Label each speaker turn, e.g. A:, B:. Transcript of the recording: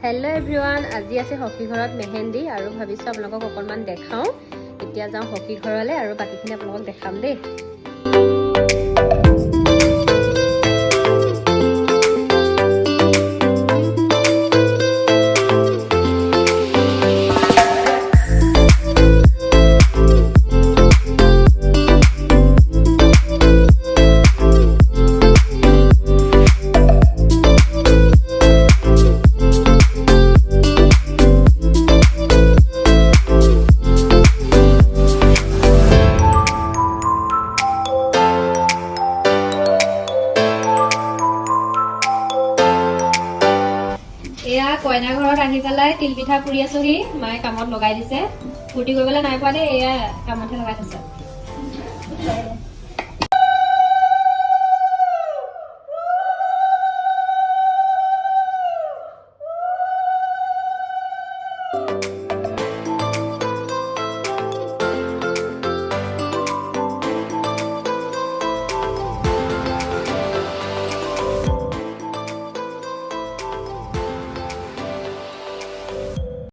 A: hello everyone আজি আছে hockey ঘৰত মেহেন্দি আৰু ভাবিছো আপোনালোকক অকনমান দেখাও এতিয়া যাও হকি ঘৰলে আৰু বাকিখিনি আপোনালোকক দেখাম দেই এয়া কইনা ঘৰত আহি পেলাই তিল পিঠা পুৰি আছোহি মায়ে কামত লগাই দিছে ফুটি কৰিবলৈ নাই পোৱা দে এয়া কামতে লগাই থৈছে